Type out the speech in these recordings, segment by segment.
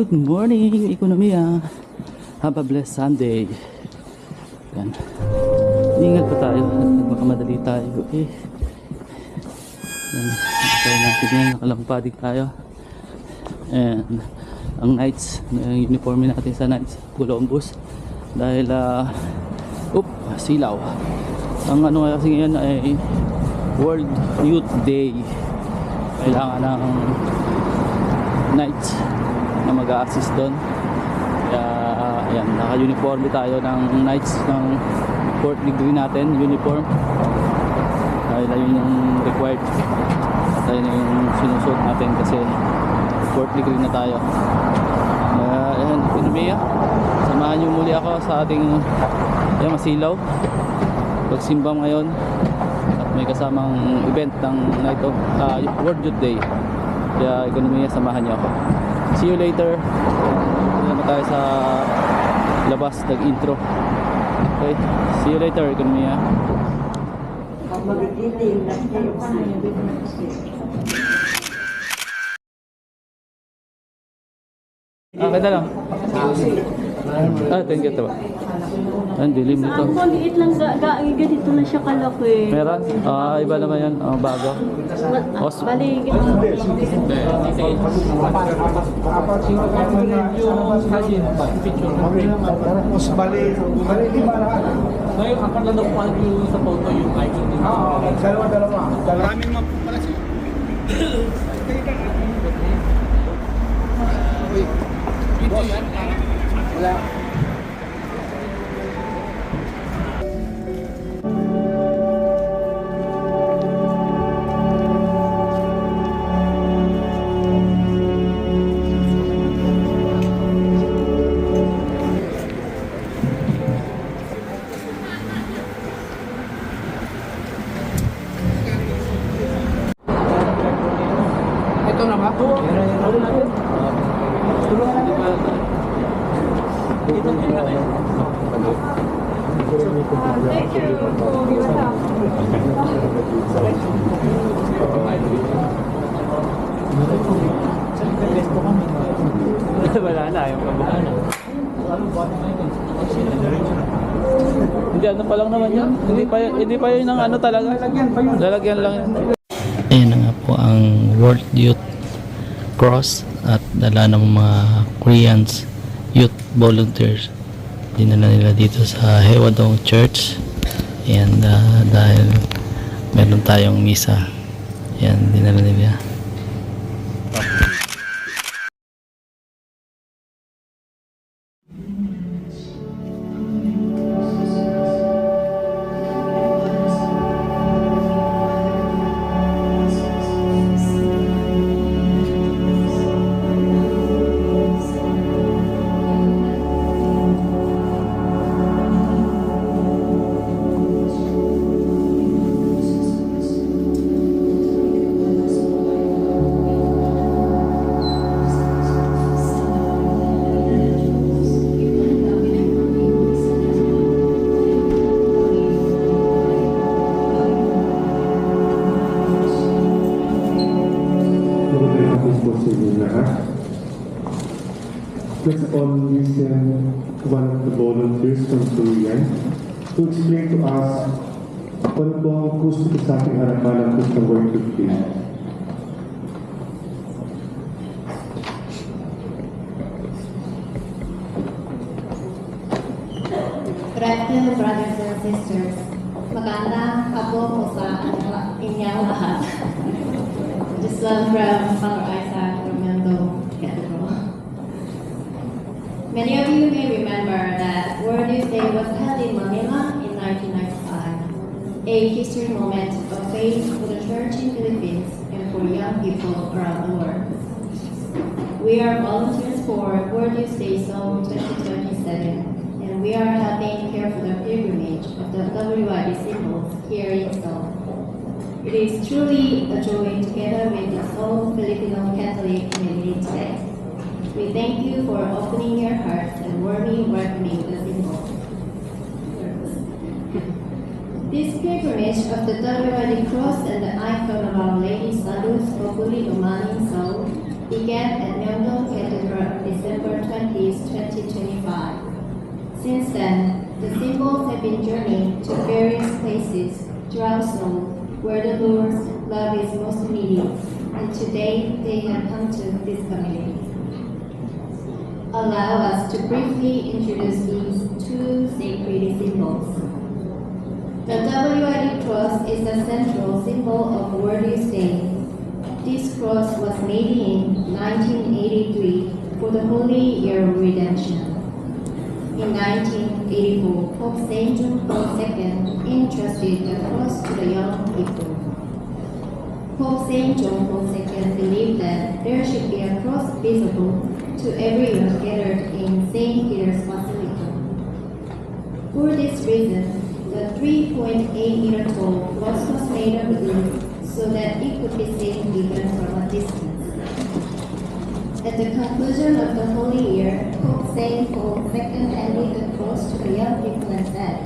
Good morning, ekonomiya. Have a blessed Sunday. Yan. Ingat pa tayo. Nagmakamadali tayo. Yan. Kaya natin yan. Nakalampadig tayo. And ang Knights, yung uniforme natin sa Knights, Columbus. Dahil, silaw. Ang ano kasi ngayon ay World Youth Day. Kailangan ng Knights na mag-a-assist doon. Kaya ayan, naka-uniforme tayo ng Knights ng 4th degree natin, uniform. Dahil ayun yung required. At ayun yung sinusuot natin kasi 4th degree na tayo. Ayan, ekonomiya. Samahan nyo muli ako sa ating masilaw. Pagsimbang ngayon. At may kasamang event ng Night of World Youth Day. Kaya ekonomiya, samahan nyo ako. See you later. Hindi naman tayo sa labas, nag-intro. Okay, see you later, ekonomiya. Kita lang. Thank you to. Ang dilim nito. Ang maliit lang, ganito na siya kalaki. Meron? Iba naman yan. Bago. Bali, ngayon, ang paglalagpan yung sa photo yung icon din. Dalawa. Maraming pala siya. Ito yan. Wala. Ito na ba? Wala na, yung kabahan. Hindi, ano pa lang naman yan. Hindi pa yun ng ano talaga. Lalagyan lang yan. Ayan na nga po ang World Youth Cross at dala ng mga Koreans Youth Volunteers. Dinala nila dito sa Haewadong Church. Ayan, dahil meron tayong misa. Ayan, dinala nila. Let's all listen to one of the volunteers from Korean to explain to us kung po ang gusto sa ating harapan ng gusto work to play. Good afternoon, brothers and sisters. Magandang hapon po sa inyong lahat. This one from Father Isaac from Mendo Cathedral. Many of you may remember that World Youth Day was held in Manila in 1995, a history moment of faith for the church in Philippines and for young people around the world. We are volunteers for World Youth Day Zone 2027, and we are helping care for the pilgrimage of the WYD symbols here in Seoul. It is truly a joy together with the Seoul Filipino Catholic community today. We thank you for opening your hearts and warmly welcoming the symbol. This pilgrimage of the WYD cross and the icon of Our Lady Salus Populi Umani Seoul began at Myeongdong Cathedral December 20, 2025. Since then, the symbols have been journeying to various places throughout Seoul where the Lord's love is most immediate, and today they have come to this community. Allow us to briefly introduce these two sacred symbols. The WID cross is the central symbol of Word You Say. This cross was made in 1983 for the Holy Year of Redemption. In 1984, Pope Saint John Paul II entrusted the cross to the young people. Pope Saint John Paul II believed that there should be a cross visible to everyone gathered in St. Peter's Basilica. For this reason, the 3.8-meter tall cross was made of wood so that it could be seen even from a distance. At the conclusion of the Holy Year, Pope Saint Paul II handed the cross to the young people and said,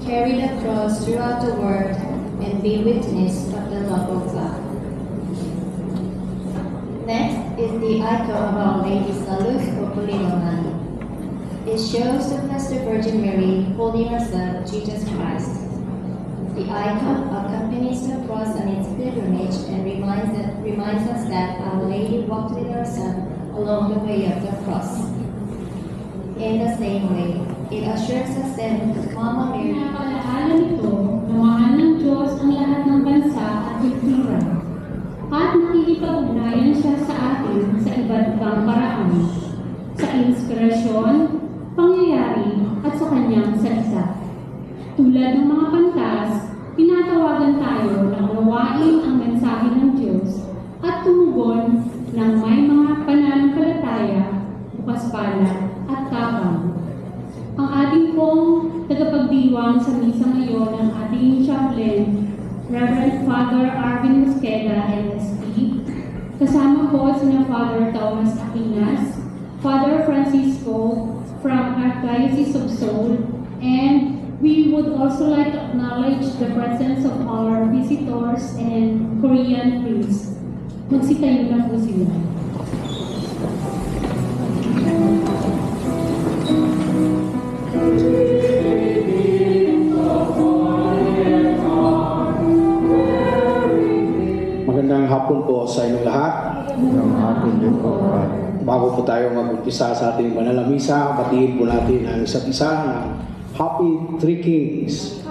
"Carry the cross throughout the world and be witness of the love of God." Next is the icon of Our Lady Salus Populi Romani. It shows the Blessed Virgin Mary holding her Son, Jesus Christ. The icon accompanies the cross on its pilgrimage and reminds us that Our Lady walked with her Son along the way of the cross. In the same way, it assures us that Mama Mary Pinapalaala nito na mahal ng Diyos ang lahat ng bansa at kultura at nakikipag-ugnayan siya sa atin sa iba't ibang paraan, sa inspirasyon, pangyayari at sa kanyang salita. Tulad ng mga pantas, pinatawagan tayo na unawain ang mensahe ng Diyos at tumugon ng may mga pananampalataya, bukas palad at tapang. Ang ating pong tagapagdiwang sa misa ngayon ang ating chaplain, Reverend Father Arvin Mosqueda, LSP. Kasama po sina Father Thomas Aquinas, Father Francisco from Archdiocese of Seoul, and we would also like to acknowledge the presence of our visitors and Korean priests. Magsitayo na po sila. Magandang hapon po sa inyong lahat. Magandang hapon din po. Bago po tayo mag-umpisa sa ating banal na misa, batiin po natin ang isa't isa ng Happy Three Kings.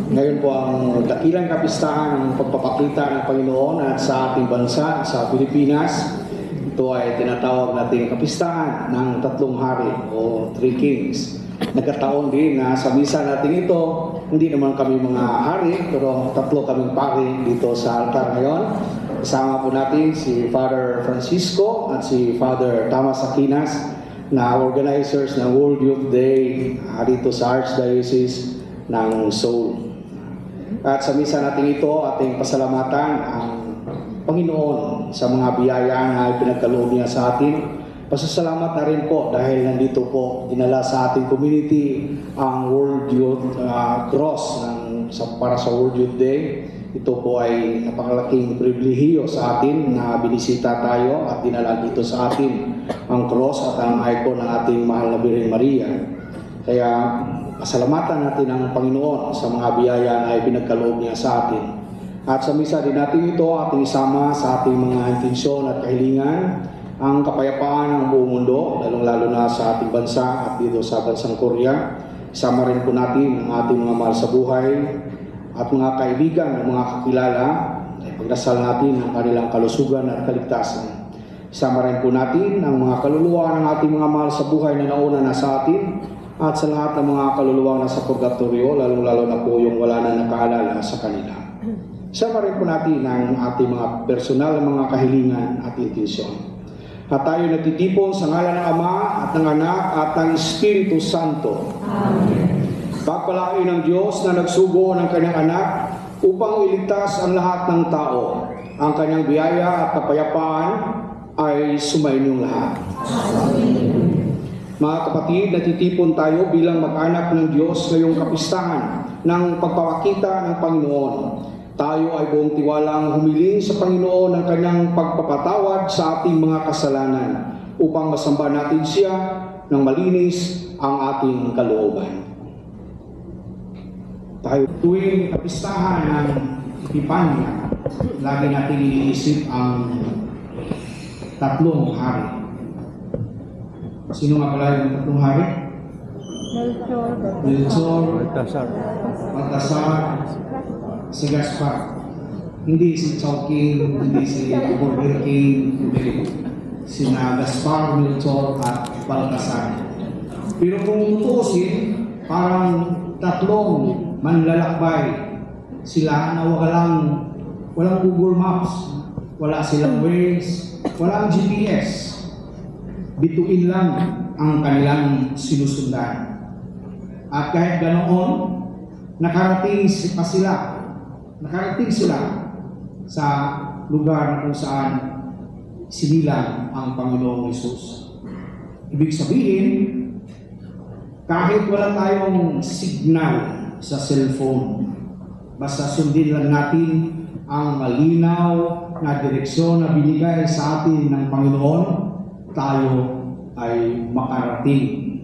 Ngayon po ang dakilang kapistahan ng pagpapakita ng Panginoon at sa ating bansa, sa Pilipinas. Ito ay tinatawag nating kapistahan ng tatlong hari o Three Kings. Nagkataon din na sa misa natin ito, hindi naman kami mga hari, pero tatlo kaming pari dito sa altar ngayon. Kasama po natin si Father Francisco at si Father Thomas Aquinas na organizers ng World Youth Day dito sa Archdiocese ng Seoul. At sa misa natin ito, ating pasalamatan ang Panginoon sa mga biyaya na ipinagkaloob niya sa atin. Pasasalamat na rin po dahil nandito po dinala sa ating community ang World Youth Cross para sa World Youth Day. Ito po ay napakalaking pribilehiyo sa atin na binisita tayo at dinala dito sa atin ang cross at ang icon ng ating mahal na Birhen Maria. Kaya pasalamatan natin ang Panginoon sa mga biyaya na ipinagkaloob niya sa atin. At sa misa din natin ito, ating isama sa ating mga intensyon at kahilingan ang kapayapaan ng buong mundo, lalong-lalo na sa ating bansa at dito sa bansang Korea. Isama rin po natin ang ating mga mahal sa buhay at mga kaibigan ng mga kakilala. Pagdasal natin ang kanilang kalusugan at kaligtasan. Isama rin po natin ang mga kaluluwa ng ating mga mahal sa buhay na nauna na sa atin at sa lahat ng mga kaluluwa na sa purgatorio, lalong-lalo na po yung wala na nakaalala sa kanila. Isama rin po natin ang ating mga personal na mga kahilingan at intensyon. At tayo nagtitipon sa ngalan ng Ama at ng Anak at ng Espiritu Santo. Amen. Pagpalain ng Diyos na nagsugo ng kanyang anak upang iligtas ang lahat ng tao. Ang kanyang biyaya at kapayapaan ay sumainyong lahat. Amen. Mga kapatid, natitipon tayo bilang mag-anak ng Diyos ngayong kapistahan ng pagpapakita ng Panginoon. Tayo ay buong tiwalang humiling sa Panginoon ng kanyang pagpapatawad sa ating mga kasalanan upang masamba natin siya ng malinis ang ating kalooban. Tayo tuwing kapistahan ng Epifanya, lagi natin iniisip ang tatlong hari. Sino nga pala yung tatlong hari? Melchor, Baltasar, si Gaspar. Hindi si Chowking, hindi si Burger King, hindi. Sina Gaspar, Melchor at Baltasar. Pero kung tutusin, parang tatlong manlalakbay sila na walang Google Maps, wala silang Waze, walang GPS. Bituin lang ang kanilang sinusundan. At kahit ganoon, nakarating sila sa lugar na kung saan sinilang ang Panginoong Hesus. Ibig sabihin, kahit wala tayong signal sa cellphone, basta sundin lang natin ang malinaw na direksyon na binigay sa atin ng Panginoon, tayo ay makarating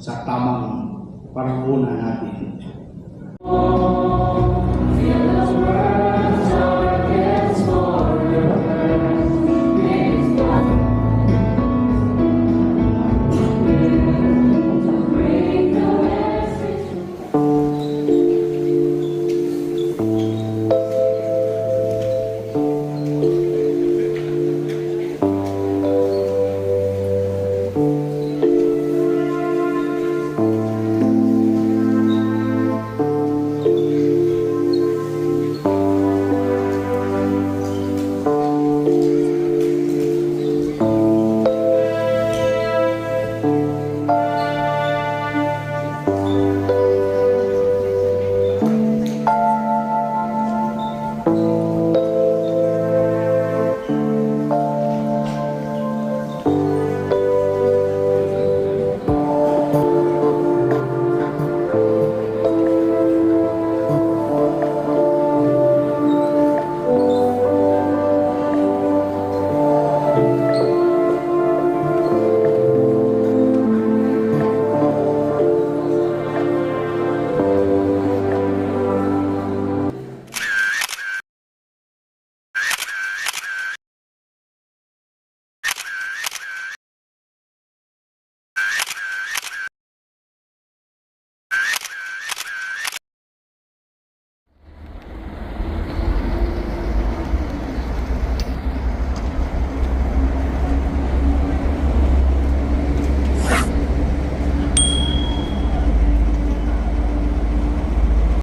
sa tamang panahon natin.